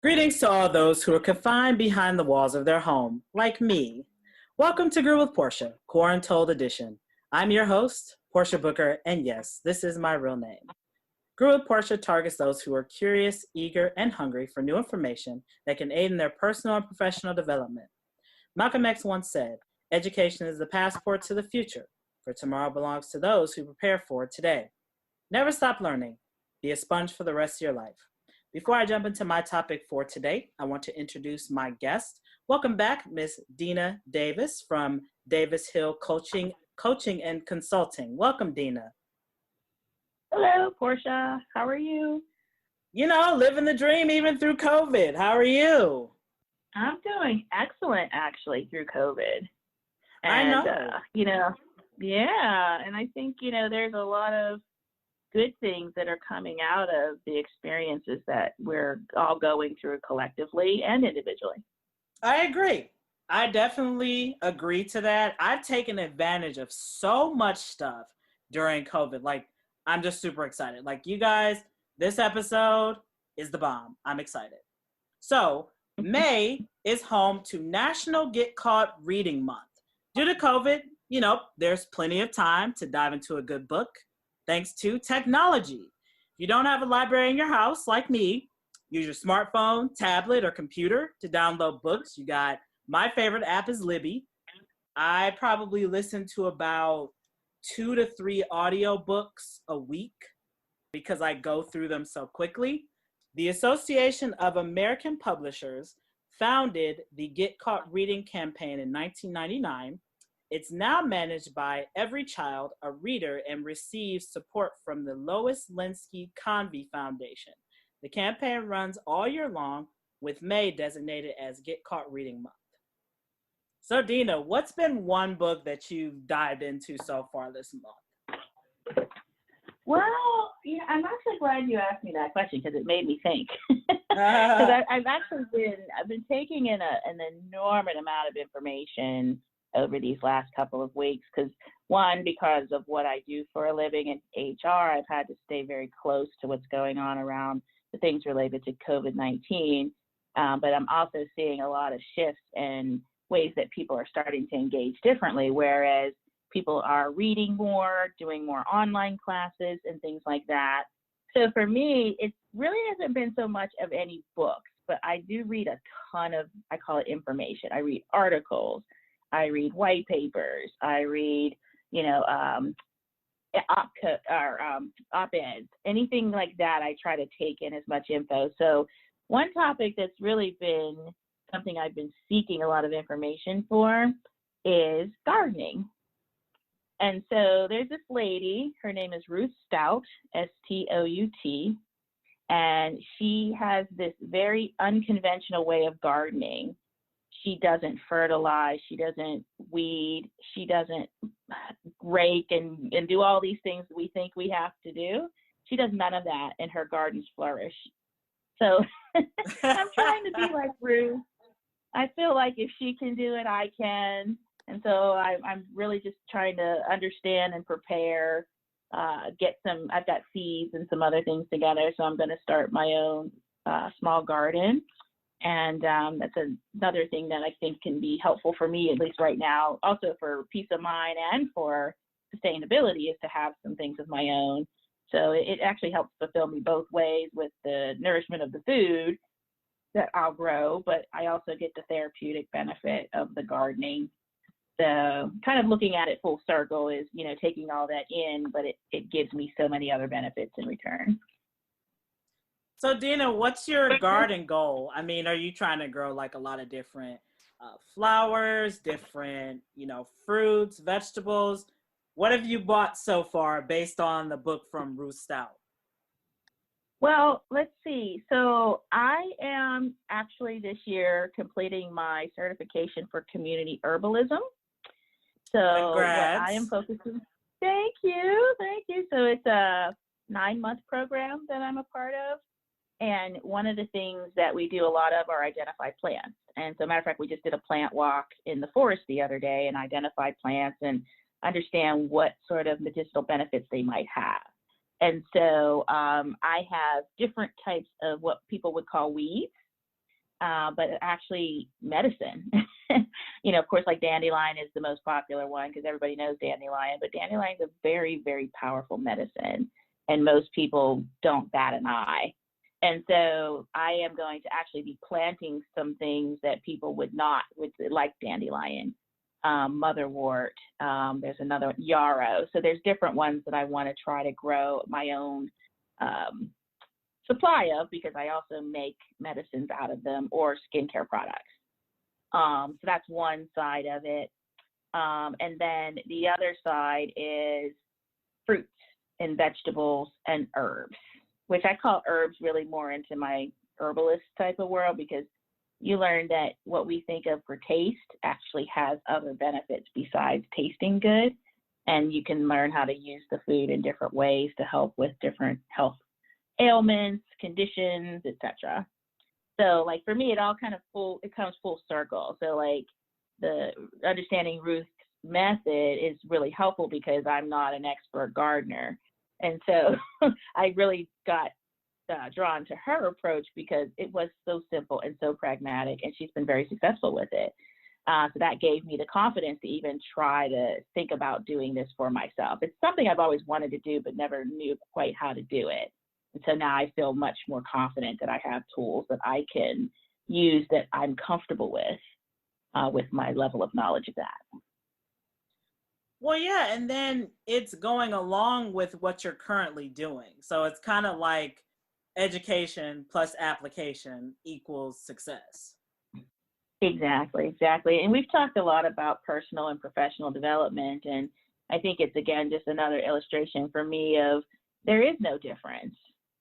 Greetings to all those who are confined behind the walls of their home, like me. Welcome to Grew with Portia, QuaranTOLD edition. I'm your host, Portia Booker, and yes, this is my real name. Grew with Portia targets those who are curious, eager, and hungry for new information that can aid in their personal and professional development. Malcolm X once said, "Education is the passport to the future, for tomorrow belongs to those who prepare for it today." Never stop learning. Be a sponge for the rest of your life. Before I jump into my topic for today, I want to introduce my guest. Welcome back, Miss Dena Davis from Davis Hill Coaching and Consulting. Welcome, Dena. Hello, Portia. How are you? You know, living the dream even through COVID. How are you? I'm doing excellent, actually, through COVID. I know. And I think, there's a lot of good things that are coming out of the experiences that we're all going through collectively and individually. I agree. I definitely agree to that. I've taken advantage of so much stuff during COVID. Like, I'm just super excited. Like, you guys, this episode is the bomb. I'm excited. So, May is home to National Get Caught Reading Month. Due to COVID, there's plenty of time to dive into a good book, thanks to technology. If you don't have a library in your house, like me, use your smartphone, tablet, or computer to download books. You got, my favorite app is Libby. I probably listen to about 2 to 3 audiobooks a week because I go through them so quickly. The Association of American Publishers founded the Get Caught Reading campaign in 1999. It's now managed by Every Child, a Reader, and receives support from the Lois Linsky Convey Foundation. The campaign runs all year long, with May designated as Get Caught Reading Month. So, Dena, what's been one book that you've dived into so far this month? Well, I'm actually glad you asked me that question because it made me think. Because I've been taking in an enormous amount of information over these last couple of weeks because of what I do for a living in HR, I've had to stay very close to what's going on around the things related to COVID-19. But I'm also seeing a lot of shifts in ways that people are starting to engage differently, whereas people are reading more, doing more online classes and things like that. So for me, it really hasn't been so much of any books, but I do read a ton of, I call it information. I read articles. I read white papers. I read, op-eds, anything like that. I try to take in as much info. So one topic that's really been something I've been seeking a lot of information for is gardening. And so there's this lady, her name is Ruth Stout, Stout, and she has this very unconventional way of gardening. She doesn't fertilize, she doesn't weed, she doesn't rake and do all these things that we think we have to do. She does none of that, and her gardens flourish. So I'm trying to be like Ruth. I feel like if she can do it, I can. And so I'm really just trying to understand and prepare, I've got seeds and some other things together. So I'm going to start my own small garden. And that's another thing that I think can be helpful for me, at least right now, also for peace of mind and for sustainability, is to have some things of my own. So it actually helps fulfill me both ways with the nourishment of the food that I'll grow, but I also get the therapeutic benefit of the gardening. So kind of looking at it full circle is, taking all that in, but it gives me so many other benefits in return. So, Dena, what's your garden goal? I mean, are you trying to grow like a lot of different flowers, different, fruits, vegetables? What have you bought so far based on the book from Ruth Stout? Well, let's see. So I am actually this year completing my certification for community herbalism. So Congrats. What I am focusing, thank you. So it's a 9-month program that I'm a part of. And one of the things that we do a lot of are identify plants. And so, matter of fact, we just did a plant walk in the forest the other day and identified plants and understand what sort of medicinal benefits they might have. And so I have different types of what people would call weeds. but actually medicine. Of course, like dandelion is the most popular one because everybody knows dandelion, but dandelion is a very, very powerful medicine, and most people don't bat an eye. And so I am going to actually be planting some things that people would not, like dandelion, motherwort. There's another yarrow. So there's different ones that I want to try to grow my own supply of, because I also make medicines out of them or skincare products. So that's one side of it. And then the other side is fruits and vegetables and herbs, which I call herbs really more into my herbalist type of world, because you learn that what we think of for taste actually has other benefits besides tasting good. And you can learn how to use the food in different ways to help with different health ailments, conditions, etc. So like for me, it all kind of comes full circle. So like the understanding Ruth's method is really helpful because I'm not an expert gardener. And so I really got drawn to her approach because it was so simple and so pragmatic, and she's been very successful with it. So that gave me the confidence to even try to think about doing this for myself. It's something I've always wanted to do, but never knew quite how to do it. And so now I feel much more confident that I have tools that I can use that I'm comfortable with my level of knowledge of that. Well, yeah, and then it's going along with what you're currently doing. So it's kind of like education plus application equals success. Exactly. And we've talked a lot about personal and professional development, and I think it's, again, just another illustration for me of there is no difference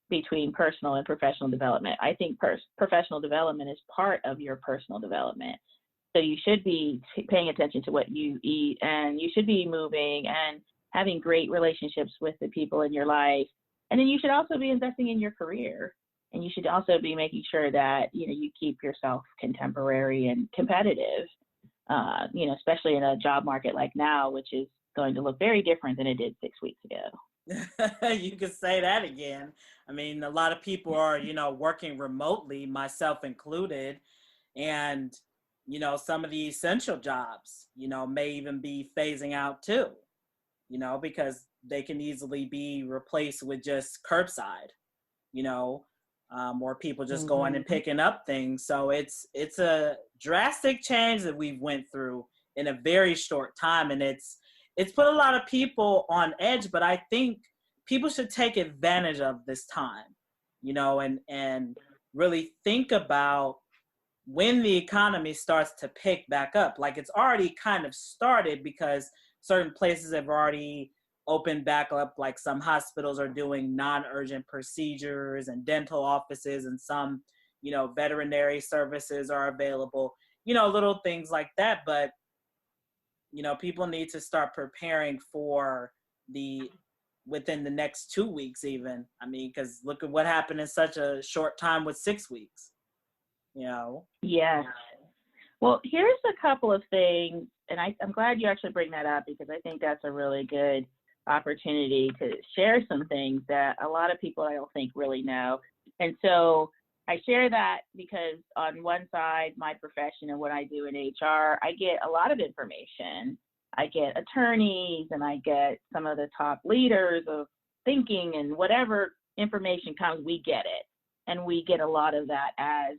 between personal and professional development. I think professional development is part of your personal development. So you should be paying attention to what you eat, and you should be moving and having great relationships with the people in your life. And then you should also be investing in your career. And you should also be making sure that, you keep yourself contemporary and competitive, especially in a job market like now, which is going to look very different than it did 6 weeks ago. You could say that again. I mean, a lot of people are, working remotely, myself included. And some of the essential jobs, may even be phasing out too, because they can easily be replaced with just curbside, or people just going and picking up things. So it's a drastic change that we've went through in a very short time. And it's put a lot of people on edge, but I think people should take advantage of this time, and really think about when the economy starts to pick back up. Like it's already kind of started because certain places have already opened back up, like some hospitals are doing non-urgent procedures and dental offices, and some, veterinary services are available, little things like that. But, people need to start preparing for within the next 2 weeks even. I mean, because look at what happened in such a short time with 6 weeks. Yes. Well, here's a couple of things, and I'm glad you actually bring that up, because I think that's a really good opportunity to share some things that a lot of people I don't think really know. And so I share that because on one side, my profession and what I do in HR, I get a lot of information. I get attorneys and I get some of the top leaders of thinking, and whatever information comes, we get it. And we get a lot of that as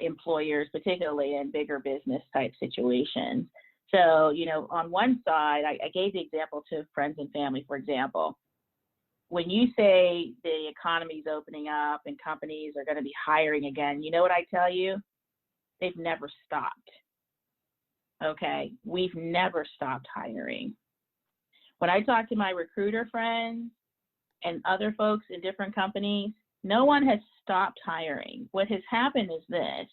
employers, particularly in bigger business type situations. So, on one side, I gave the example to friends and family, for example. When you say the economy is opening up and companies are going to be hiring again, you know what I tell you? They've never stopped. Okay? We've never stopped hiring. When I talk to my recruiter friends and other folks in different companies, no one has stopped hiring. What has happened is this.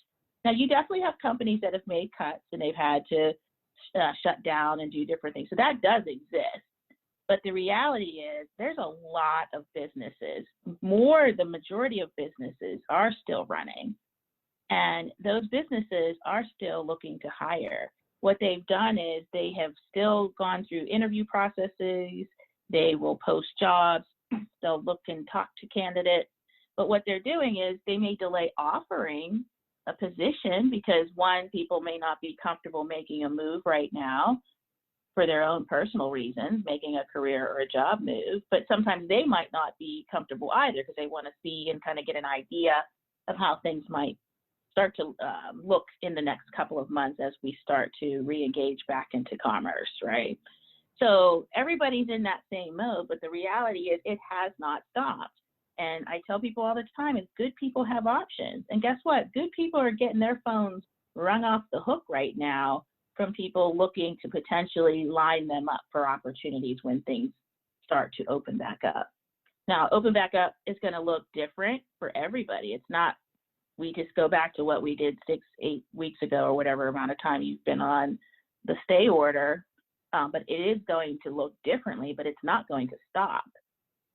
Now, you definitely have companies that have made cuts and they've had to shut down and do different things. So that does exist. But the reality is there's a lot of businesses, the majority of businesses are still running. And those businesses are still looking to hire. What they've done is they have still gone through interview processes. They will post jobs. They'll look and talk to candidates. But what they're doing is they may delay offering a position because, one, people may not be comfortable making a move right now for their own personal reasons, making a career or a job move, but sometimes they might not be comfortable either because they want to see and kind of get an idea of how things might start to look in the next couple of months as we start to re-engage back into commerce, right? So everybody's in that same mode, but the reality is it has not stopped. And I tell people all the time is good people have options. And guess what? Good people are getting their phones rung off the hook right now from people looking to potentially line them up for opportunities when things start to open back up. Now, open back up is going to look different for everybody. It's not we just go back to what we did 6-8 weeks ago or whatever amount of time you've been on the stay order, but it is going to look differently, but it's not going to stop.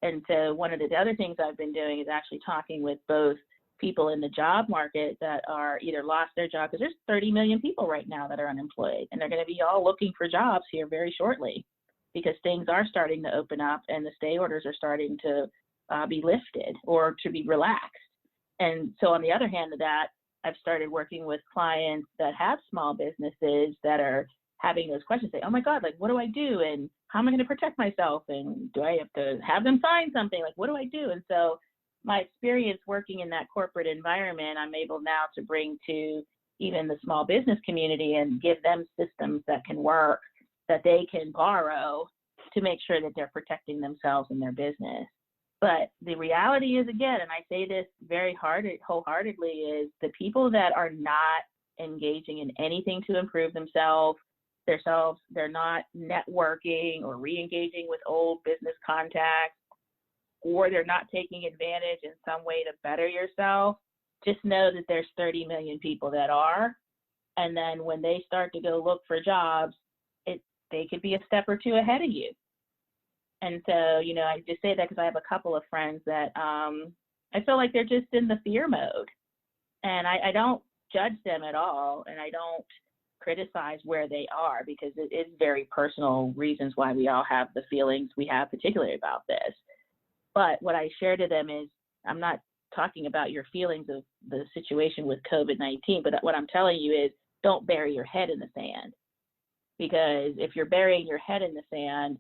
And so one of the other things I've been doing is actually talking with both people in the job market that are either lost their job, because there's 30 million people right now that are unemployed, and they're going to be all looking for jobs here very shortly because things are starting to open up and the stay orders are starting to be lifted or to be relaxed. And so on the other hand of that, I've started working with clients that have small businesses that are having those questions, say, oh my God, like, what do I do? And how am I going to protect myself? And do I have to have them sign something? Like, what do I do? And so my experience working in that corporate environment, I'm able now to bring to even the small business community and give them systems that can work, that they can borrow to make sure that they're protecting themselves and their business. But the reality is, again, and I say this very wholeheartedly, is the people that are not engaging in anything to improve themselves, they're not networking or re-engaging with old business contacts, or they're not taking advantage in some way to better yourself, just know that there's 30 million people that are. And then when they start to go look for jobs, they could be a step or two ahead of you. And so, I just say that because I have a couple of friends that I feel like they're just in the fear mode. And I don't judge them at all, and I don't criticize where they are because it is very personal reasons why we all have the feelings we have, particularly about this. But what I share to them is I'm not talking about your feelings of the situation with COVID-19, but what I'm telling you is don't bury your head in the sand. Because if you're burying your head in the sand,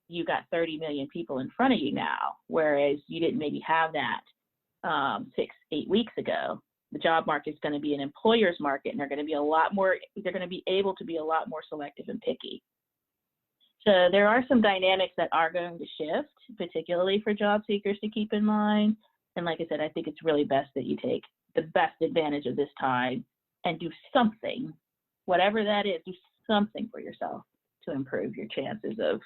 you got 30 million people in front of you now, whereas you didn't maybe have that 6-8 weeks ago. The job market is going to be an employer's market, and they're going to be able to be a lot more selective and picky. So there are some dynamics that are going to shift, particularly for job seekers to keep in mind. And like I said, I think it's really best that you take the best advantage of this time and do something, whatever that is, do something for yourself to improve your chances of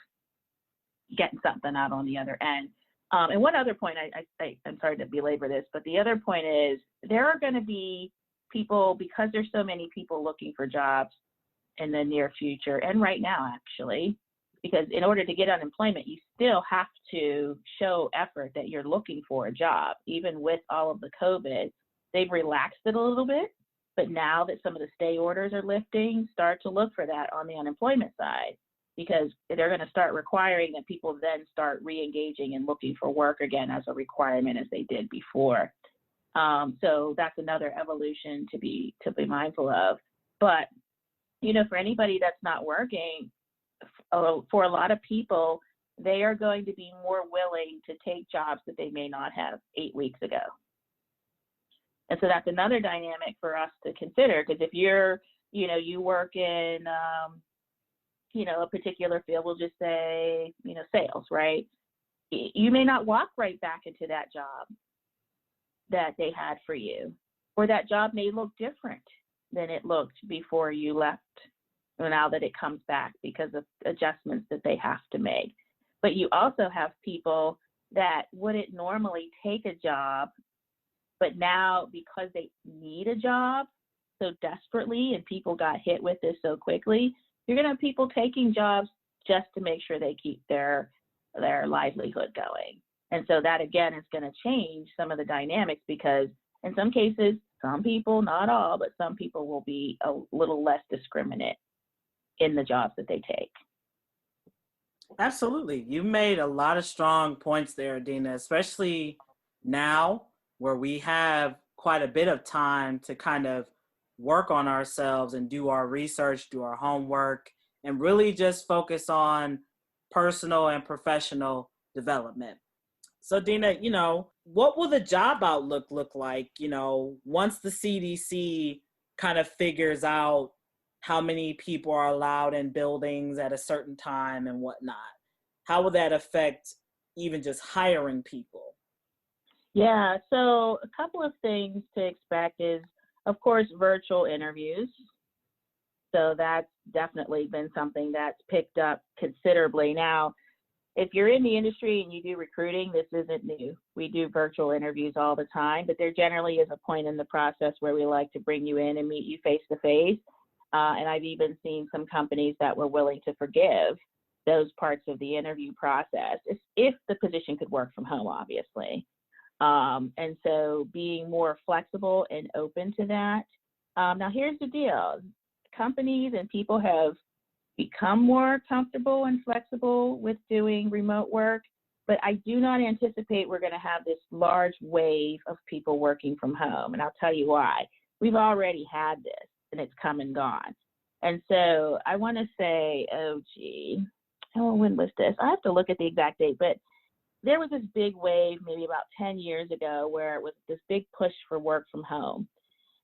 getting something out on the other end. And one other point, I'm sorry to belabor this, but the other point is there are going to be people, because there's so many people looking for jobs in the near future, and right now actually, because in order to get unemployment, you still have to show effort that you're looking for a job. Even with all of the COVID, they've relaxed it a little bit, but now that some of the stay orders are lifting, start to look for that on the unemployment side, because they're going to start requiring that people then start re-engaging and looking for work again as a requirement as they did before. So that's another evolution to be mindful of. But, for anybody that's not working, for a lot of people, they are going to be more willing to take jobs that they may not have 8 weeks ago. And so that's another dynamic for us to consider, because if you work in, a particular field, we'll just say, sales, right? You may not walk right back into that job that they had for you, or that job may look different than it looked before you left, now that it comes back because of adjustments that they have to make. But you also have people that wouldn't normally take a job, but now because they need a job so desperately and people got hit with this so quickly, you're going to have people taking jobs just to make sure they keep their livelihood going. And so that, again, is going to change some of the dynamics, because in some cases, some people, not all, but some people will be a little less discriminate in the jobs that they take. Absolutely. You made a lot of strong points there, Dena, especially now where we have quite a bit of time to kind of work on ourselves and do our research, do our homework, and really just focus on personal and professional development. So Dena, what will the job outlook look like, once the CDC kind of figures out how many people are allowed in buildings at a certain time and whatnot? How will that affect even just hiring people? Yeah, so a couple of things to expect is, of course, virtual interviews. So that's definitely been something that's picked up considerably. Now, if you're in the industry and you do recruiting, this isn't new. We do virtual interviews all the time, but there generally is a point in the process where we like to bring you in and meet you face to face. And I've even seen some companies that were willing to forgive those parts of the interview process if the position could work from home, obviously. And so being more flexible and open to that. Now, here's the deal. Companies and people have become more comfortable and flexible with doing remote work, but I do not anticipate we're going to have this large wave of people working from home. And I'll tell you why. We've already had this, and it's come and gone. And so I want to say, when was this? I have to look at the exact date, but there was this big wave maybe about 10 years ago where it was this big push for work from home.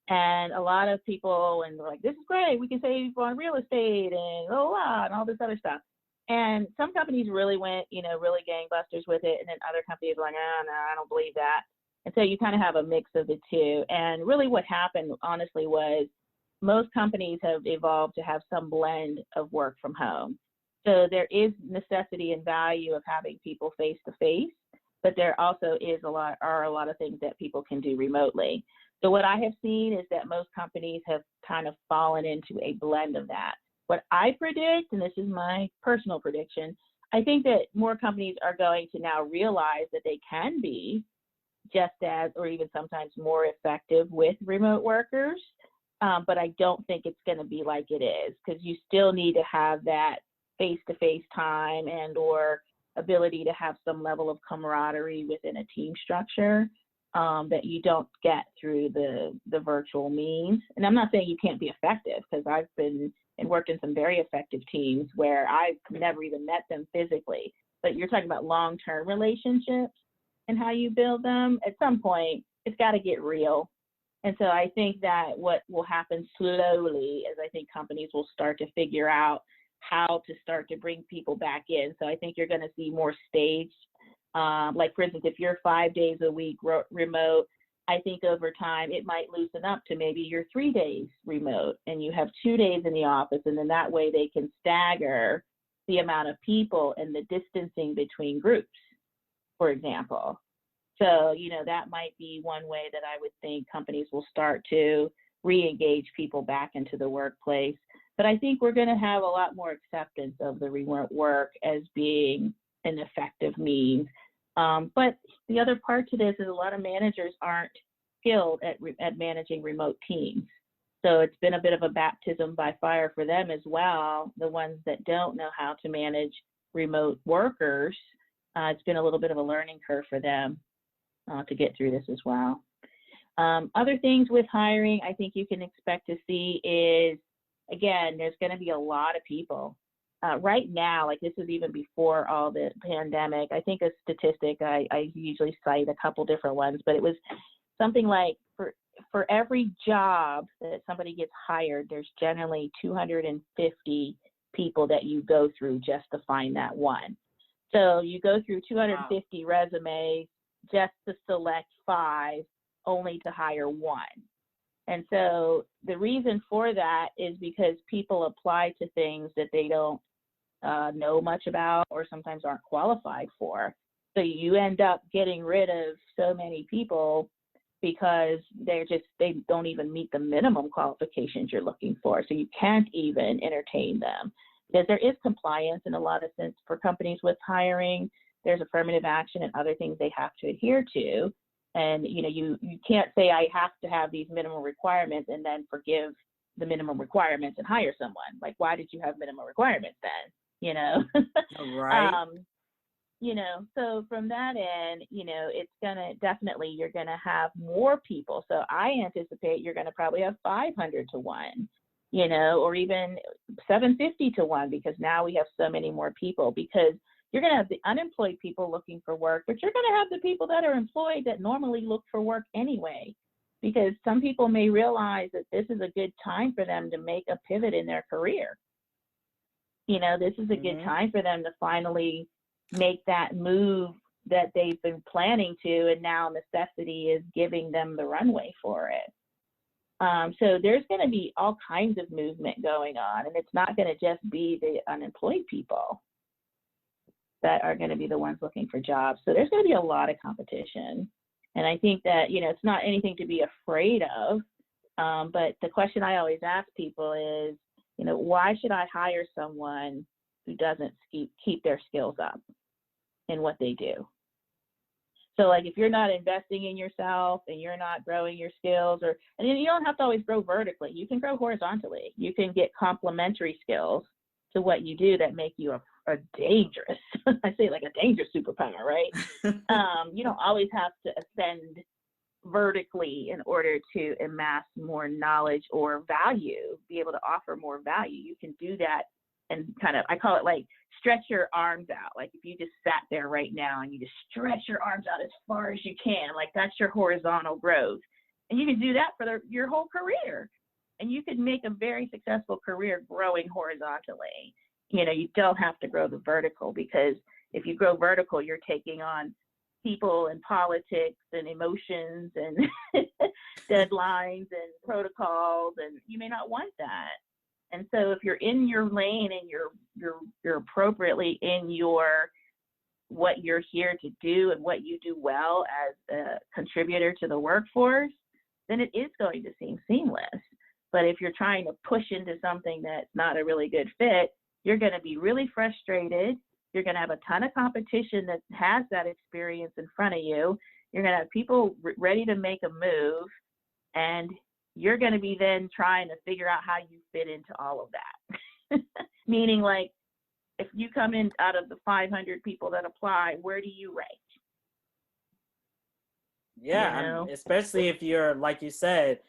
And a lot of people were like, this is great, we can save on real estate and all this other stuff. And some companies really went, really gangbusters with it. And then other companies were like, oh, no, I don't believe that. And so you kind of have a mix of the two. And really what happened, honestly, was most companies have evolved to have some blend of work from home. So there is necessity and value of having people face to face, but there also are a lot of things that people can do remotely. So what I have seen is that most companies have kind of fallen into a blend of that. What I predict, and this is my personal prediction, I think that more companies are going to now realize that they can be just as, or even sometimes more effective with remote workers. But I don't think it's going to be like it is, because you still need to have that face-to-face time and or ability to have some level of camaraderie within a team structure that you don't get through the virtual means. And I'm not saying you can't be effective, because I've been and worked in some very effective teams where I've never even met them physically. But you're talking about long-term relationships and how you build them. At some point, it's got to get real. And so I think that what will happen slowly is I think companies will start to figure out how to start to bring people back in. So I think you're going to see more staged. Like, for instance, if you're 5 days a week remote, I think over time it might loosen up to maybe you're 3 days remote and you have 2 days in the office. And then that way they can stagger the amount of people and the distancing between groups, for example. So, that might be one way that I would think companies will start to re-engage people back into the workplace. But I think we're going to have a lot more acceptance of the remote work as being an effective means. But the other part to this is a lot of managers aren't skilled at managing remote teams. So it's been a bit of a baptism by fire for them as well. The ones that don't know how to manage remote workers, it's been a little bit of a learning curve for them to get through this as well. Other things with hiring I think you can expect to see is, again, there's going to be a lot of people. Right now, like this is even before all the pandemic, I think a statistic, I usually cite a couple different ones, but it was something like for every job that somebody gets hired, there's generally 250 people that you go through just to find that one. So you go through 250 resumes just to select 5, only to hire 1. And so the reason for that is because people apply to things that they don't know much about or sometimes aren't qualified for. So you end up getting rid of so many people because they don't even meet the minimum qualifications you're looking for. So you can't even entertain them because there is compliance in a lot of sense for companies with hiring. There's affirmative action and other things they have to adhere to. And, you can't say I have to have these minimum requirements and then forgive the minimum requirements and hire someone. Like, why did you have minimum requirements then? Right. So from that end, it's you're gonna have more people. So I anticipate you're gonna probably have 500 to 1, or even 750 to 1, because now we have so many more people, because you're gonna have the unemployed people looking for work, but you're gonna have the people that are employed that normally look for work anyway, because some people may realize that this is a good time for them to make a pivot in their career. This is a good time for them to finally make that move that they've been planning to, and now necessity is giving them the runway for it. So there's going to be all kinds of movement going on, and it's not going to just be the unemployed people that are going to be the ones looking for jobs. So there's going to be a lot of competition. And I think that, it's not anything to be afraid of. But the question I always ask people is, why should I hire someone who doesn't keep their skills up in what they do? So like, if you're not investing in yourself and you're not growing your skills, and you don't have to always grow vertically, you can grow horizontally. You can get complementary skills to what you do that make you a dangerous, I say like a dangerous superpower, right? You don't always have to ascend vertically in order to amass more knowledge or value, be able to offer more value. You can do that and I call it like stretch your arms out. Like if you just sat there right now and you just stretch your arms out as far as you can, like that's your horizontal growth. And you can do that for your whole career. And you could make a very successful career growing horizontally. You don't have to grow the vertical, because if you grow vertical, you're taking on people and politics and emotions and deadlines and protocols, and you may not want that. And so if you're in your lane and you're appropriately in what you're here to do and what you do well as a contributor to the workforce, then it is going to seem seamless. But if you're trying to push into something that's not a really good fit, you're going to be really frustrated. You're going to have a ton of competition that has that experience in front of you. You're going to have people ready to make a move, and you're going to be then trying to figure out how you fit into all of that. Meaning, like, if you come in out of the 500 people that apply, where do you rank? Yeah, especially if you're, like you said,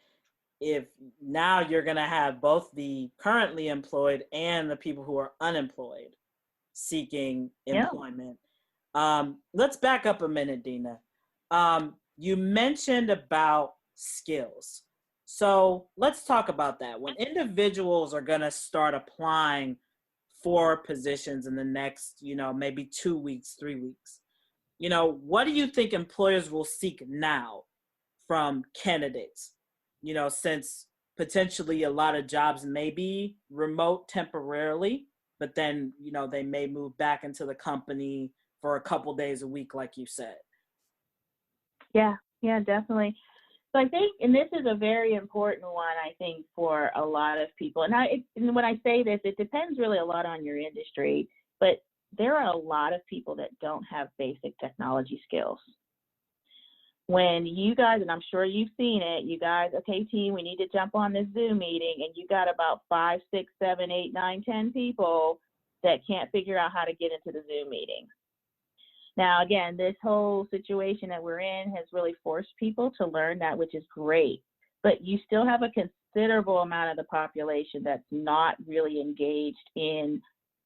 if now you're going to have both the currently employed and the people who are unemployed seeking employment. Let's back up a minute, Dena. You mentioned about skills. So let's talk about that. When individuals are going to start applying for positions in the next, maybe 2 weeks, 3 weeks, what do you think employers will seek now from candidates? Since potentially a lot of jobs may be remote temporarily, but then, they may move back into the company for a couple days a week, like you said. Yeah, definitely. So I think, and this is a very important one, I think, for a lot of people. And when I say this, it depends really a lot on your industry, but there are a lot of people that don't have basic technology skills. When you guys, and I'm sure you've seen it, you guys, okay, team, we need to jump on this Zoom meeting, and you got about 5, 6, 7, 8, 9, 10 people that can't figure out how to get into the Zoom meeting. Now, again, this whole situation that we're in has really forced people to learn that, which is great. But you still have a considerable amount of the population that's not really engaged in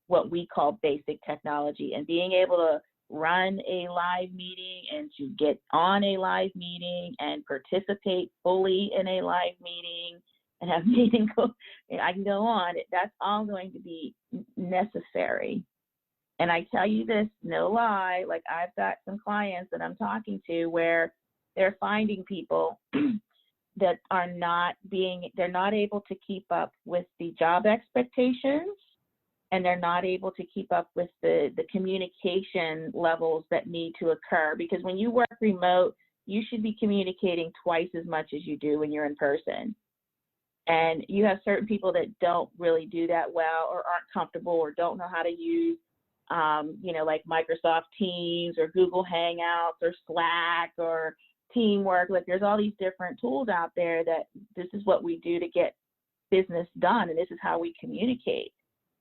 what we call basic technology, and being able to run a live meeting and to get on a live meeting and participate fully in a live meeting and have meeting go, I can go on, that's all going to be necessary. And I tell you this, no lie, like I've got some clients that I'm talking to where they're finding people that are they're not able to keep up with the job expectations, and they're not able to keep up with the communication levels that need to occur. Because when you work remote, you should be communicating twice as much as you do when you're in person. And you have certain people that don't really do that well, or aren't comfortable, or don't know how to use like Microsoft Teams or Google Hangouts or Slack or Teamwork. Like there's all these different tools out there that this is what we do to get business done, and this is how we communicate.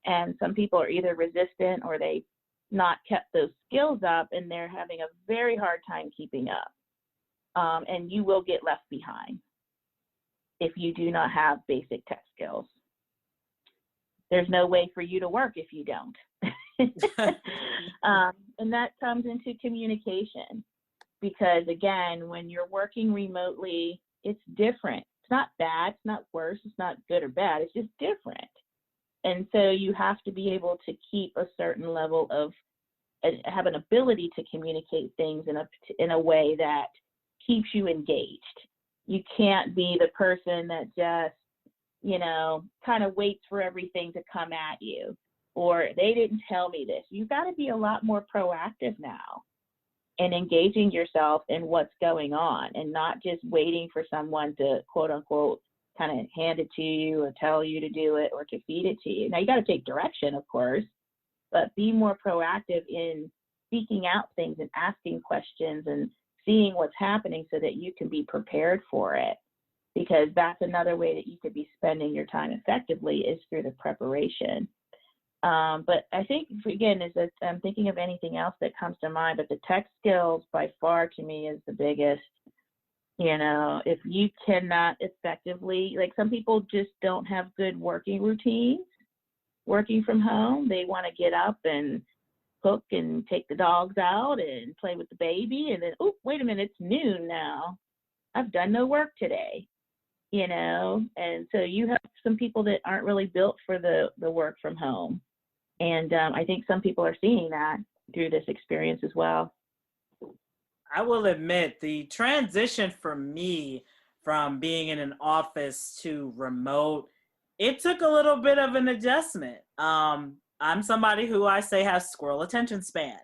And some people are either resistant, or they not kept those skills up, and they're having a very hard time keeping up. And you will get left behind if you do not have basic tech skills. There's no way for you to work if you don't. And that comes into communication, because again, when you're working remotely, it's different. It's not bad, it's not worse, it's not good or bad, it's just different. And so you have to be able to keep a certain level of, have an ability to communicate things in a way that keeps you engaged. You can't be the person that just, kind of waits for everything to come at you, or they didn't tell me this. You've got to be a lot more proactive now and engaging yourself in what's going on, and not just waiting for someone to, quote unquote, kind of hand it to you or tell you to do it or to feed it to you. Now, you got to take direction, of course, but be more proactive in seeking out things and asking questions and seeing what's happening so that you can be prepared for it. Because that's another way that you could be spending your time effectively, is through the preparation. But I think, again, is that I'm thinking of anything else that comes to mind, but the tech skills by far to me is the biggest. If you cannot effectively, like some people just don't have good working routines, working from home. They want to get up and cook and take the dogs out and play with the baby, and then, oh, wait a minute, it's noon now. I've done no work today. And so you have some people that aren't really built for the work from home. And I think some people are seeing that through this experience as well. I will admit, the transition for me from being in an office to remote, it took a little bit of an adjustment. I'm somebody who I say has squirrel attention span.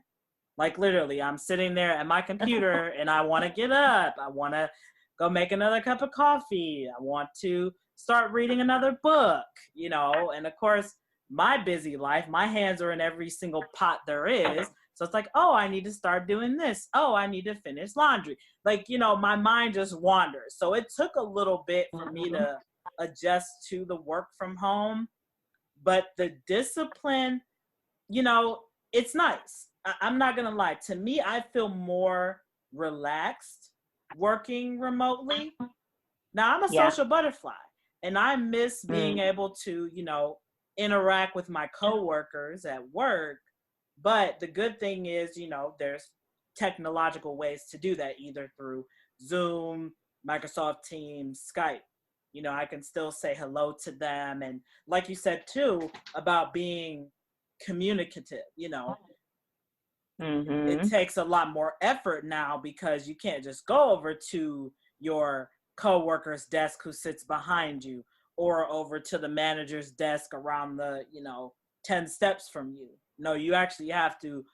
Like literally, I'm sitting there at my computer and I want to get up. I want to go make another cup of coffee. I want to start reading another book, and of course, my busy life, my hands are in every single pot there is. So it's like, oh, I need to start doing this. Oh, I need to finish laundry. Like, my mind just wanders. So it took a little bit for me to adjust to the work from home. But the discipline, it's nice. I'm not going to lie. To me, I feel more relaxed working remotely. Now, I'm a social butterfly, and I miss being able to, interact with my coworkers at work. But the good thing is, there's technological ways to do that, either through Zoom, Microsoft Teams, Skype. I can still say hello to them. And like you said, too, about being communicative, it takes a lot more effort now, because you can't just go over to your coworker's desk who sits behind you, or over to the manager's desk around the, 10 steps from you. No, you actually have to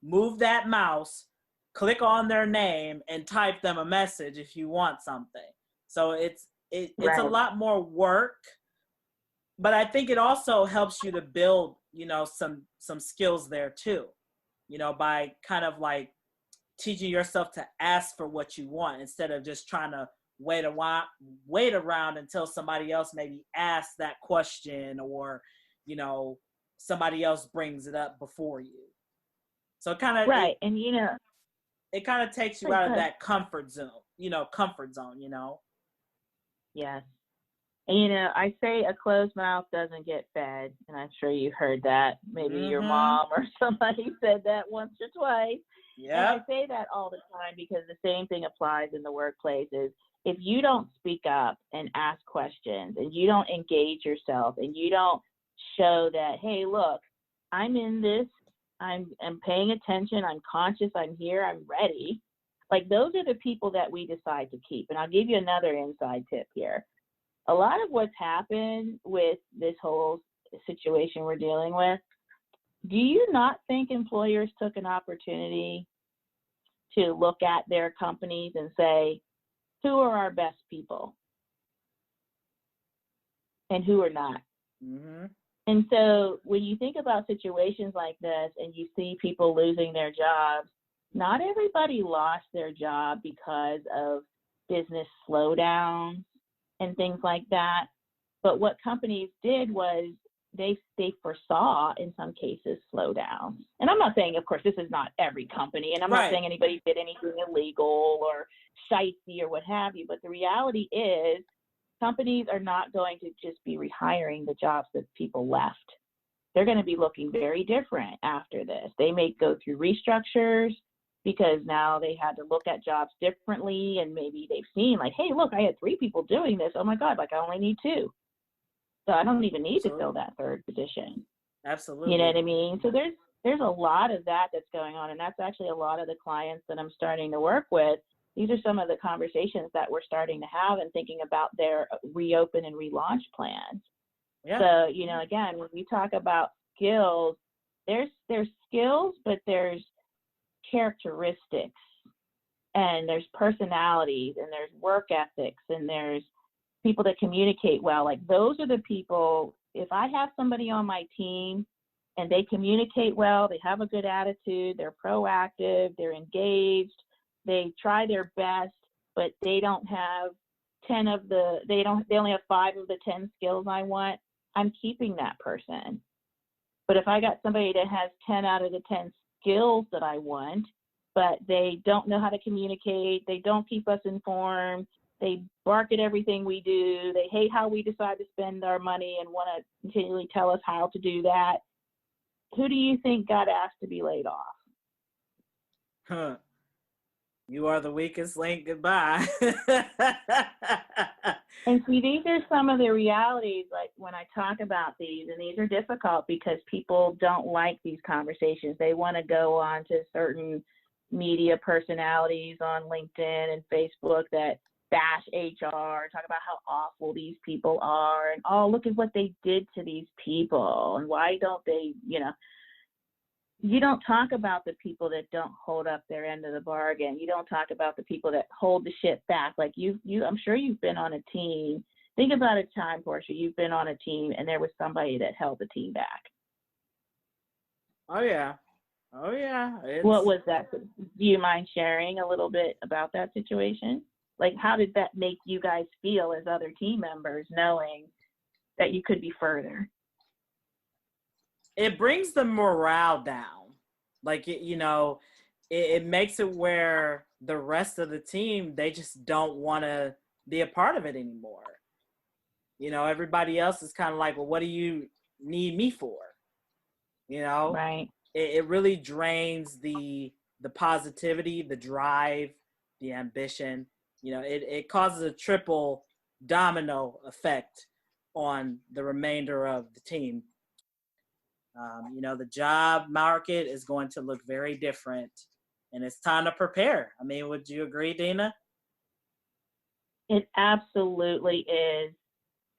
move that mouse, click on their name, and type them a message if you want something. So it's a lot more work, but I think it also helps you to build, some skills there too, by kind of like teaching yourself to ask for what you want instead of just trying to wait around until somebody else maybe asks that question, or, somebody else brings it up before you. So kind of, and it kind of takes you out of that comfort zone. Yes. And, I say a closed mouth doesn't get fed, and I'm sure you've heard that. Maybe your mom or somebody said that once or twice. Yeah. And I say that all the time because the same thing applies in the workplace. Is if you don't speak up and ask questions, and you don't engage yourself, and you don't show that, hey, look, I'm in this, I'm paying attention, I'm conscious, I'm here, I'm ready. Like, those are the people that we decide to keep. And I'll give you another inside tip here. A lot of what's happened with this whole situation we're dealing with, do you not think employers took an opportunity to look at their companies and say, who are our best people and who are not? And so when you think about situations like this and you see people losing their jobs, not everybody lost their job because of business slowdowns and things like that. But what companies did was they foresaw in some cases slowdowns. And I'm not saying, of course, this is not every company, and I'm not saying anybody did anything illegal or shifty or what have you, but the reality is companies are not going to just be rehiring the jobs that people left. They're going to be looking very different after this. They may go through restructures because now they had to look at jobs differently, and maybe they've seen like, hey, look, I had 3 people doing this. Oh my God, like I only need 2. So I don't even need to fill that 3rd position. Absolutely. You know what I mean? So there's a lot of that that's going on, and that's actually a lot of the clients that I'm starting to work with. These are some of the conversations that we're starting to have and thinking about their reopen and relaunch plans. Yeah. So, you know, again, when we talk about skills, there's skills, but there's characteristics, and there's personalities, and there's work ethics, and there's people that communicate well. Like those are the people, if I have somebody on my team and they communicate well, they have a good attitude, they're proactive, they're engaged, they try their best, but they don't have they only have 5 of the 10 skills I want, I'm keeping that person. But if I got somebody that has 10 out of the 10 skills that I want, but they don't know how to communicate, they don't keep us informed, they bark at everything we do, they hate how we decide to spend our money and want to continually tell us how to do that, who do you think got asked to be laid off? Huh. You are the weakest link. Goodbye. And see, these are some of the realities, like when I talk about these, and these are difficult because people don't like these conversations. They want to go on to certain media personalities on LinkedIn and Facebook that bash HR, talk about how awful these people are, and oh, look at what they did to these people, and why don't they, you know. You don't talk about the people that don't hold up their end of the bargain. You don't talk about the people that hold the shit back. Like I'm sure you've been on a team. Think about a time, Portia, you've been on a team and there was somebody that held the team back. Oh yeah. What was that? Do you mind sharing a little bit about that situation? Like, how did that make you guys feel as other team members, knowing that you could be further? It brings the morale down. Like, it makes it where the rest of the team, they just don't want to be a part of it anymore. Everybody else is kind of like, well, what do you need me for? Right. It really drains the positivity, the drive, the ambition. It causes a triple domino effect on the remainder of the team. The job market is going to look very different, and it's time to prepare. I mean, would you agree, Dena? It absolutely is.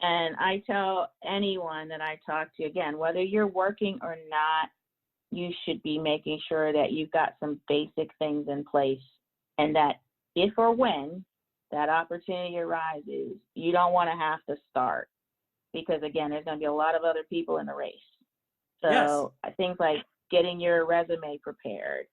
And I tell anyone that I talk to, again, whether you're working or not, you should be making sure that you've got some basic things in place, and that if or when that opportunity arises, you don't want to have to start, because, again, there's going to be a lot of other people in the race. So I think like getting your resume prepared,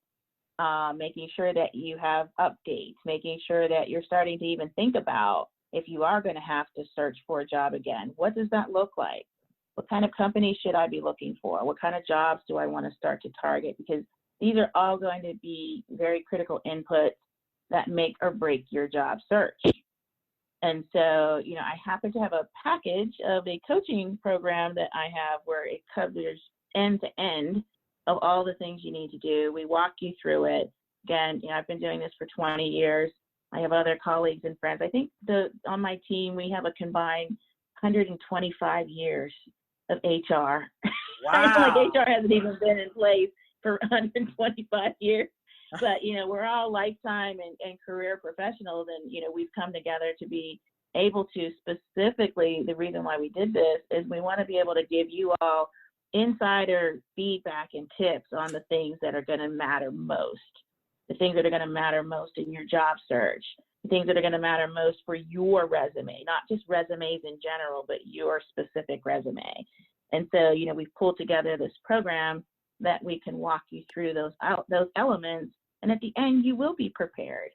making sure that you have updates, making sure that you're starting to even think about if you are going to have to search for a job again, what does that look like? What kind of company should I be looking for? What kind of jobs do I want to start to target? Because these are all going to be very critical inputs that make or break your job search. And so, I happen to have a package of a coaching program that I have where it covers end to end of all the things you need to do. We walk you through it. Again, I've been doing this for 20 years. I have other colleagues and friends. I think on my team, we have a combined 125 years of HR. Wow. Like HR hasn't even been in place for 125 years. But, we're all lifetime and career professionals, and, we've come together to be able to specifically, the reason why we did this is we want to be able to give you all insider feedback and tips on the things that are going to matter most, the things that are going to matter most in your job search, the things that are going to matter most for your resume, not just resumes in general, but your specific resume. And so, we've pulled together this program that we can walk you through those elements, and at the end, you will be prepared.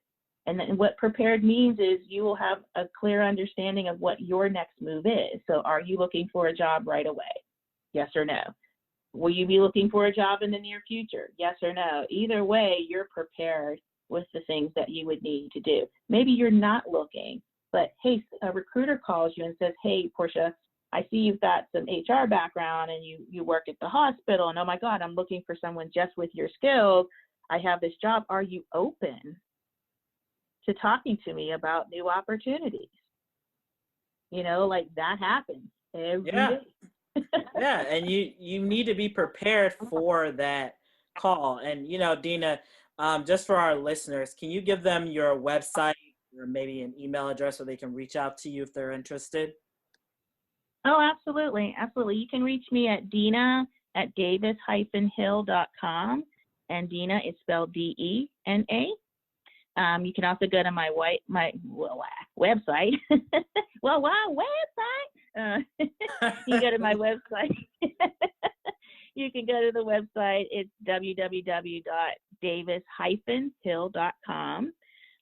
And then what prepared means is you will have a clear understanding of what your next move is. So are you looking for a job right away? Yes or no? Will you be looking for a job in the near future? Yes or no? Either way, you're prepared with the things that you would need to do. Maybe you're not looking, but hey, a recruiter calls you and says, hey, Portia, I see you've got some HR background and you work at the hospital, and oh my God, I'm looking for someone just with your skills. I have this job. Are you open to talking to me about new opportunities? You know, like that happens every Yeah. day. Yeah, and you need to be prepared for that call. And Dena, just for our listeners, can you give them your website or maybe an email address where they can reach out to you if they're interested? Oh, absolutely. Absolutely. You can reach me at Dena at davis-hill.com. And Dena is spelled Dena. You can also go to my website. Website. You go to my website. You can go to the website. It's www.davis-hill.com.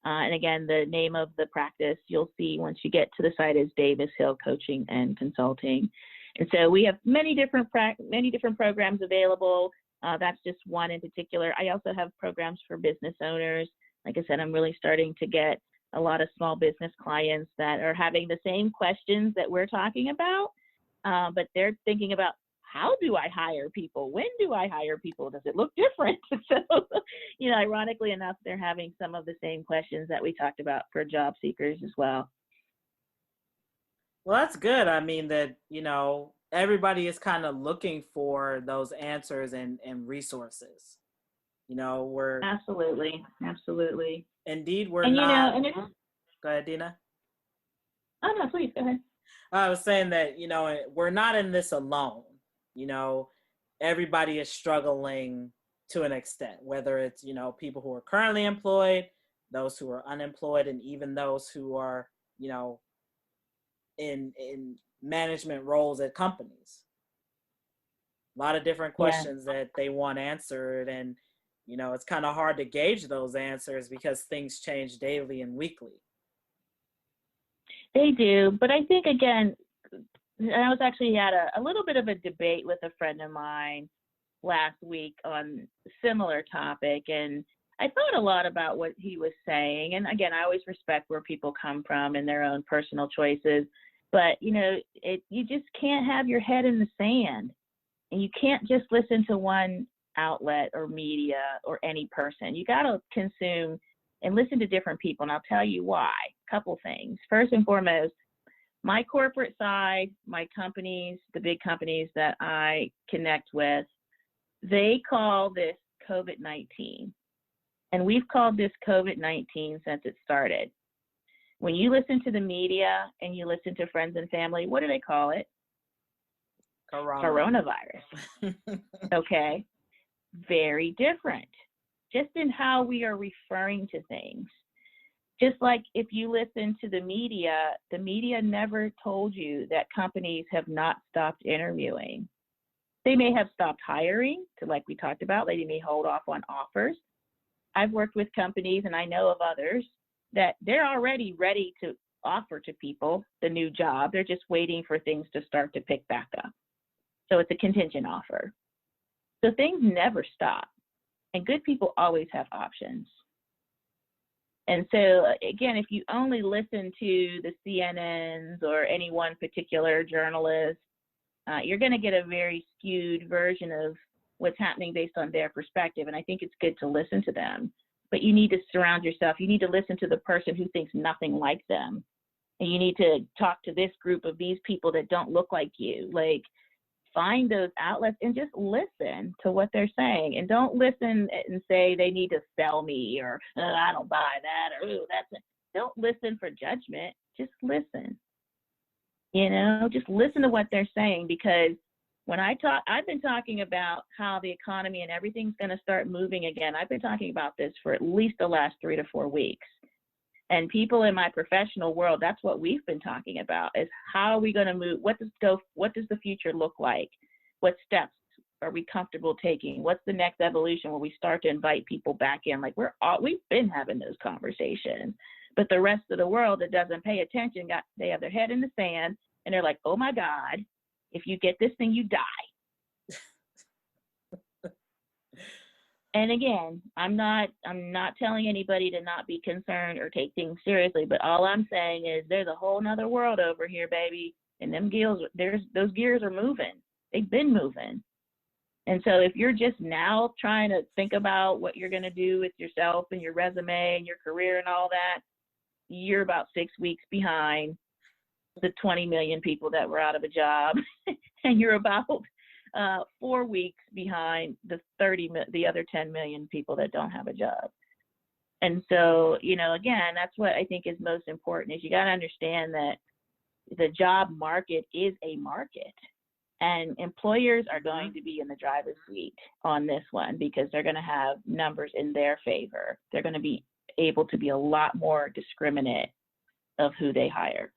And again, the name of the practice you'll see once you get to the site is Davis Hill Coaching and Consulting. And so we have many different programs available. That's just one in particular. I also have programs for business owners. Like I said, I'm really starting to get a lot of small business clients that are having the same questions that we're talking about, but they're thinking about, how do I hire people? When do I hire people? Does it look different? So, ironically enough, they're having some of the same questions that we talked about for job seekers as well. Well, that's good. I mean, that, everybody is kind of looking for those answers and resources. We're Absolutely. Indeed, we're and not. and Go ahead, Dena. Oh no, please go ahead. I was saying that, we're not in this alone. Everybody is struggling to an extent, whether it's, people who are currently employed, those who are unemployed, and even those who are, in management roles at companies. A lot of different questions that they want answered, and it's kind of hard to gauge those answers because things change daily and weekly. They do, but I think, again, I was actually had a little bit of a debate with a friend of mine last week on a similar topic, and I thought a lot about what he was saying. And again, I always respect where people come from and their own personal choices, but you just can't have your head in the sand, and you can't just listen to one outlet or media or any person. You got to consume and listen to different people, and I'll tell you why. Couple things. First and foremost, my corporate side, my companies, the big companies that I connect with, they call this COVID-19. And we've called this COVID-19 since it started. When you listen to the media and you listen to friends and family, what do they call it? Coronavirus. Okay. Very different. Just in how we are referring to things. Just like if you listen to the media never told you that companies have not stopped interviewing. They may have stopped hiring, like we talked about. They may hold off on offers. I've worked with companies, and I know of others, that they're already ready to offer to people the new job. They're just waiting for things to start to pick back up. So it's a contingent offer. So things never stop, and good people always have options. And so, again, if you only listen to the CNNs or any one particular journalist, you're going to get a very skewed version of what's happening based on their perspective. And I think it's good to listen to them. But you need to surround yourself. You need to listen to the person who thinks nothing like them. And you need to talk to this group of these people that don't look like you. Like, find those outlets and just listen to what they're saying. And don't listen and say they need to sell me, or I don't buy that, or that's it. Don't listen for judgment. Just listen. Just listen to what they're saying, because when I've been talking about how the economy and everything's going to start moving again. I've been talking about this for at least the last 3 to 4 weeks. And people in my professional world, that's what we've been talking about, is how are we going to move? What does the future look like? What steps are we comfortable taking? What's the next evolution where we start to invite people back in? Like we've been having those conversations, but the rest of the world that doesn't pay attention, they have their head in the sand, and they're like, oh my God, if you get this thing, you die. And again, I'm not telling anybody to not be concerned or take things seriously, but all I'm saying is there's a whole nother world over here, baby. And those gears are moving. They've been moving. And so if you're just now trying to think about what you're going to do with yourself and your resume and your career and all that, you're about 6 weeks behind the 20 million people that were out of a job. And you're about 4 weeks behind the other 10 million people that don't have a job. And so, again, that's what I think is most important is you got to understand that the job market is a market, and employers are going to be in the driver's seat on this one because they're going to have numbers in their favor. They're going to be able to be a lot more discriminate of who they hire.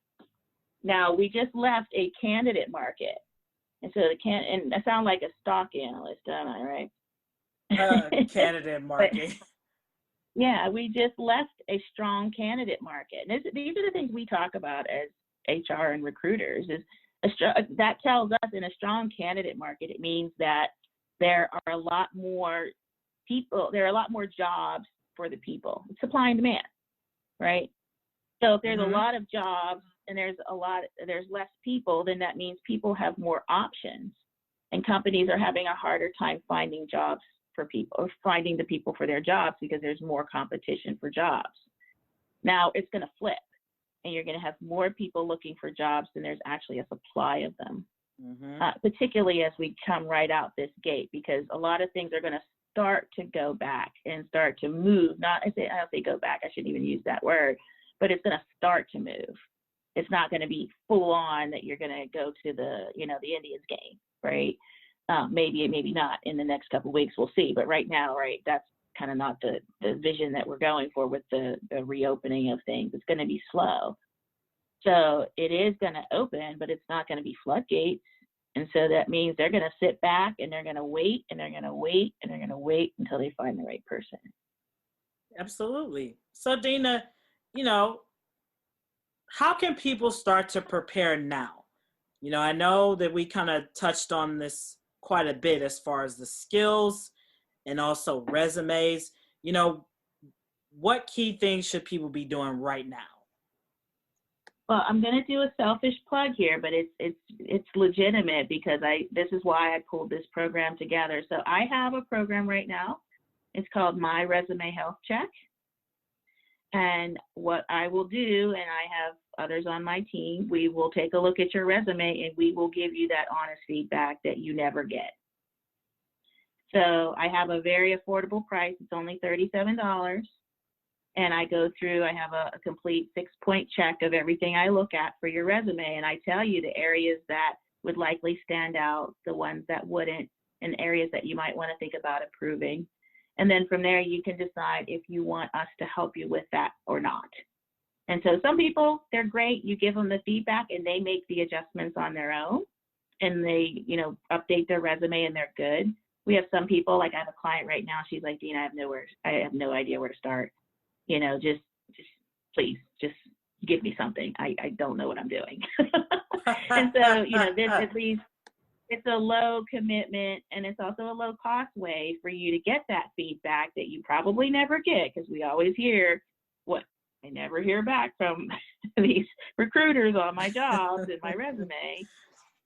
Now, we just left a candidate market. And so and I sound like a stock analyst, don't I, right? Candidate market. But, yeah, we just left a strong candidate market. And these are the things we talk about as HR and recruiters. That tells us in a strong candidate market, it means that there are a lot more people, there are a lot more jobs for the people. It's supply and demand, right? So if there's a lot of jobs and there's less people, then that means people have more options, and companies are having a harder time finding jobs for people or finding the people for their jobs because there's more competition for jobs. Now it's going to flip, and you're going to have more people looking for jobs than there's actually a supply of them, particularly as we come right out this gate, because a lot of things are going to start to go back and start to move. I don't say go back, I shouldn't even use that word, but it's going to start to move. It's not going to be full on that you're going to go to the Indians game, right? Maybe not in the next couple of weeks, we'll see. But right now, right, that's kind of not the vision that we're going for with the reopening of things. It's going to be slow. So it is going to open, but it's not going to be floodgates. And so that means they're going to sit back and they're going to wait and they're going to wait and they're going to wait until they find the right person. Absolutely. So Dena, how can people start to prepare now? I know that we kind of touched on this quite a bit as far as the skills and also resumes. What key things should people be doing right now? Well, I'm going to do a selfish plug here, but it's legitimate because this is why I pulled this program together. So I have a program right now. It's called My Resume Health Check. And what I will do, and I have others on my team, we will take a look at your resume and we will give you that honest feedback that you never get. So I have a very affordable price. It's only $37. And I go through, I have a complete 6-point check of everything I look at for your resume. And I tell you the areas that would likely stand out, the ones that wouldn't, and areas that you might want to think about improving. And then from there, you can decide if you want us to help you with that or not. And so some people, they're great. You give them the feedback and they make the adjustments on their own and they, update their resume and they're good. We have some people, like I have a client right now. She's like, Dena, I have no idea where to start. Just please, just give me something. I don't know what I'm doing. And so, there's at least, it's a low commitment and it's also a low cost way for you to get that feedback that you probably never get, because we always hear I never hear back from these recruiters on my jobs and my resume.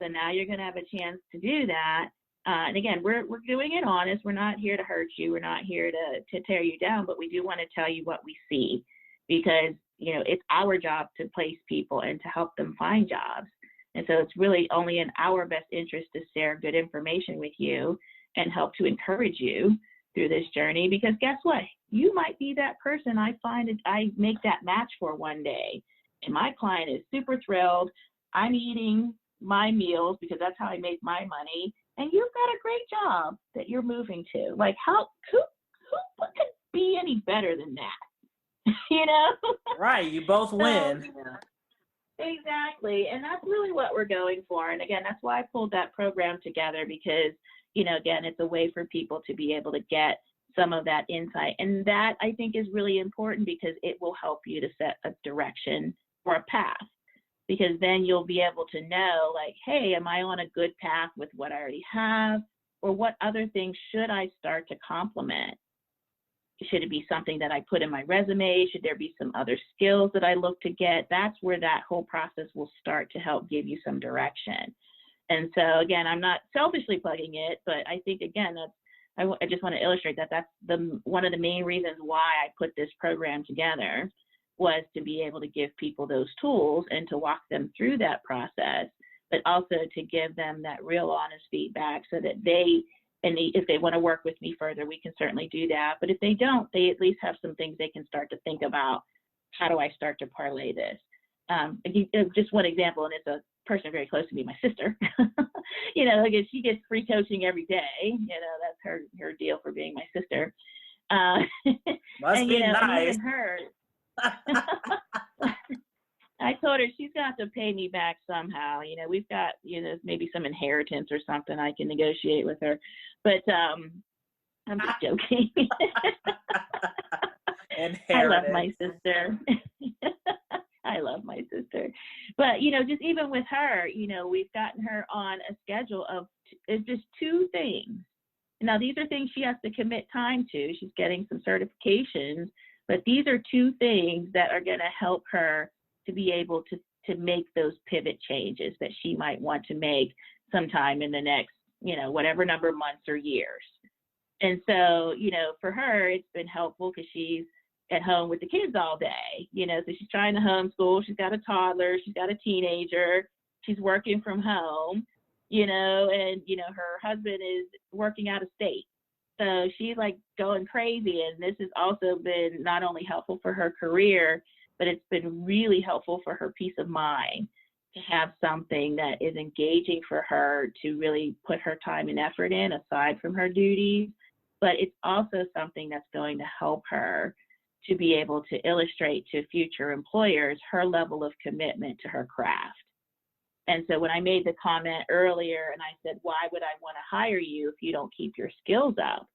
So now you're going to have a chance to do that. And again, we're doing it honest. We're not here to hurt you. We're not here to tear you down, but we do want to tell you what we see, because, it's our job to place people and to help them find jobs. And so it's really only in our best interest to share good information with you and help to encourage you through this journey, because guess what? You might be that person I make that match for one day. And my client is super thrilled. I'm eating my meals because that's how I make my money. And you've got a great job that you're moving to. Like, what could be any better than that? Right. You both win. Exactly. And that's really what we're going for. And again, that's why I pulled that program together, because, again, it's a way for people to be able to get some of that insight. And that, I think, is really important because it will help you to set a direction or a path, because then you'll be able to know, like, hey, am I on a good path with what I already have? or what other things should I start to complement? Should it be something that I put in my resume? Should there be some other skills that I look to get? That's where that whole process will start to help give you some direction. And so again, I'm not selfishly plugging it, but I think again, I just want to illustrate that that's one of the main reasons why I put this program together, was to be able to give people those tools and to walk them through that process, but also to give them that real honest feedback so that if they want to work with me further, we can certainly do that. But if they don't, they at least have some things they can start to think about. How do I start to parlay this? Just one example, and it's a person very close to me, my sister. Like she gets free coaching every day. That's her deal for being my sister. Must be nice. And even her, I told her she's got to pay me back somehow. We've got, maybe some inheritance or something I can negotiate with her. But I'm just joking. I love my sister. I love my sister. But, just even with her, we've gotten her on a schedule of just 2 things. Now, these are things she has to commit time to. She's getting some certifications, but these are 2 things that are going to help her to be able to make those pivot changes that she might want to make sometime in the next, whatever number of months or years. And so, for her, it's been helpful because she's at home with the kids all day, so she's trying to homeschool. She's got a toddler, she's got a teenager, she's working from home, and, her husband is working out of state. So she's like going crazy. And this has also been not only helpful for her career, but it's been really helpful for her peace of mind to have something that is engaging for her to really put her time and effort in aside from her duties. But it's also something that's going to help her to be able to illustrate to future employers her level of commitment to her craft. And so when I made the comment earlier and I said, why would I want to hire you if you don't keep your skills up?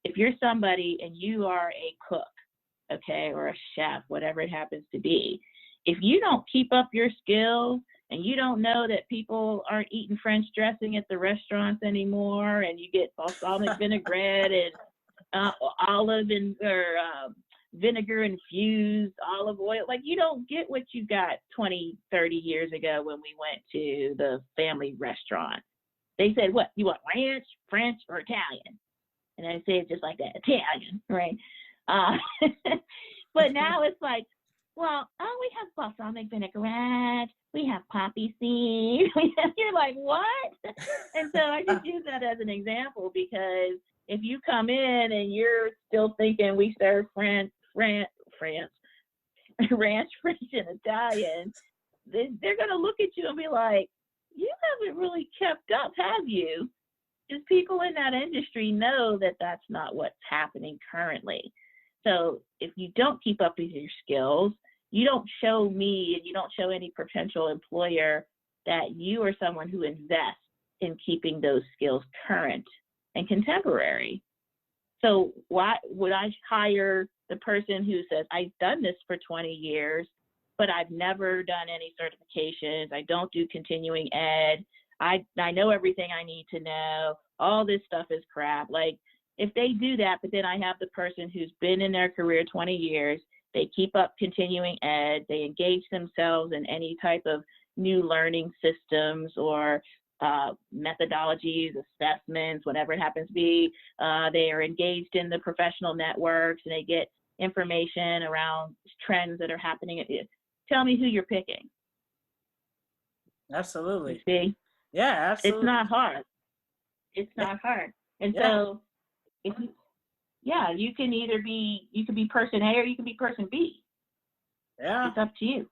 If you're somebody and you are a cook, okay, or a chef, whatever it happens to be, if you don't keep up your skills and you don't know that people aren't eating French dressing at the restaurants anymore, and you get balsamic vinaigrette and vinegar infused olive oil, like you don't get what you got 20, 30 years ago when we went to the family restaurant. They said, what, you want ranch, French, or Italian? And I said just like that, Italian, right? But now it's like, well, we have balsamic vinaigrette, we have poppy seed. You're like, what? And so I just use that as an example, because if you come in and you're still thinking we serve ranch, French, and Italian, they're going to look at you and be like, you haven't really kept up, have you? Because people in that industry know that that's not what's happening currently. So if you don't keep up with your skills, you don't show me and you don't show any potential employer that you are someone who invests in keeping those skills current and contemporary. So why would I hire the person who says, I've done this for 20 years, but I've never done any certifications, I don't do continuing ed, I know everything I need to know, all this stuff is crap. Like, if they do that, but then I have the person who's been in their career 20 years, they keep up continuing ed, they engage themselves in any type of new learning systems or methodologies, assessments, whatever it happens to be. They are engaged in the professional networks and they get information around trends that are happening. Tell me who you're picking. Absolutely. You see? Yeah, absolutely. It's not hard. It's not hard. And so, you can either be, you can be person A or you can be person B. Yeah. It's up to you.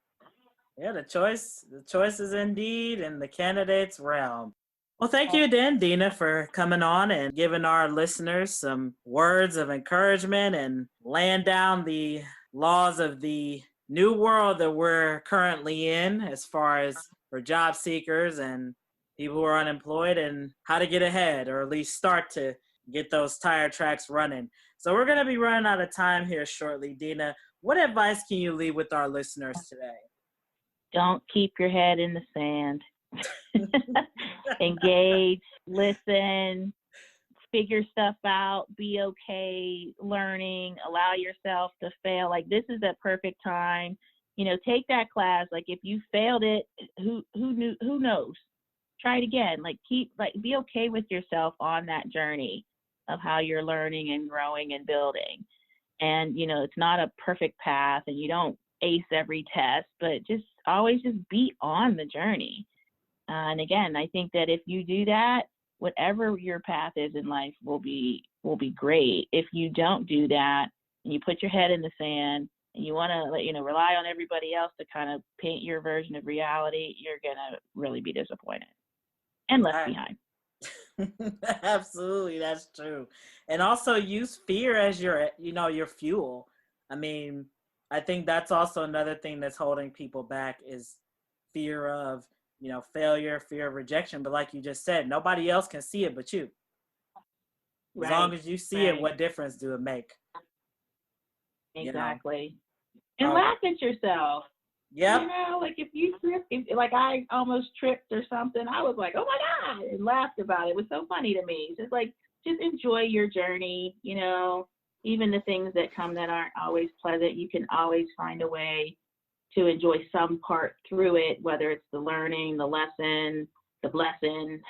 Yeah, the choice is indeed in the candidate's realm. Well, thank you again, Dena, for coming on and giving our listeners some words of encouragement and laying down the laws of the new world that we're currently in as far as for job seekers and people who are unemployed and how to get ahead, or at least start to get those tire tracks running. So we're going to be running out of time here shortly. Dena, what advice can you leave with our listeners today? Don't keep your head in the sand. Engage, listen, figure stuff out, be okay learning, allow yourself to fail. Like, this is a perfect time, you know, take that class. Like, if you failed it, who knows? Try it again. Like, be okay with yourself on that journey of how you're learning and growing and building. And, you know, it's not a perfect path and you don't ace every test, but just always just be on the journey. And again, I think that if you do that, whatever your path is in life will be great. If you don't do that and you put your head in the sand and you want to, you know, rely on everybody else to kind of paint your version of reality, you're going to really be disappointed and left behind. Absolutely, that's true. And also use fear as your, you know, your fuel. I mean, I think that's also another thing that's holding people back is fear of, you know, failure, fear of rejection. But like you just said, nobody else can see it but you. As long as you see it, what difference do it make? Exactly. You know? And laugh at yourself. Yep. You know, like if you trip, like I almost tripped or something, I was like, oh my God, and laughed about it. It was so funny to me. Just like, just enjoy your journey, you know, even the things that come that aren't always pleasant, you can always find a way to enjoy some part through it, whether it's the learning, the lesson, the blessing.